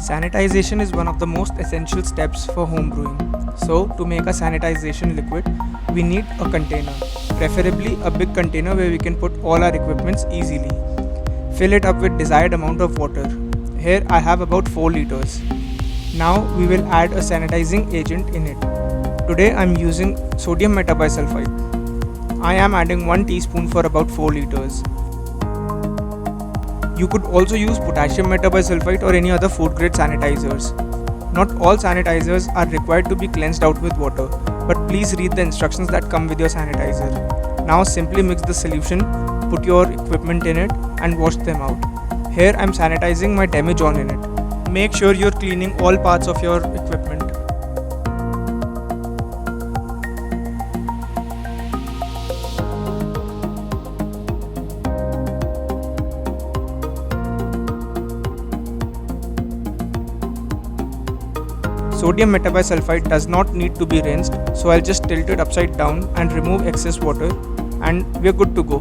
Sanitization is one of the most essential steps for home brewing. So, to make a sanitization liquid, we need a container, preferably a big container where we can put all our equipments easily. Fill it up with desired amount of water. Here I have about 4 liters. Now we will add a sanitizing agent in it. Today I am using sodium metabisulphite. I am adding 1 teaspoon for about 4 liters. You could also use potassium metabisulphite or any other food grade sanitizers. Not all sanitizers are required to be cleansed out with water, but please read the instructions that come with your sanitizer. Now simply mix the solution, put your equipment in it and wash them out. Here I am sanitizing my demijohn in it. Make sure you are cleaning all parts of your equipment. Sodium metabisulphite does not need to be rinsed, so I'll just tilt it upside down and remove excess water and we're good to go.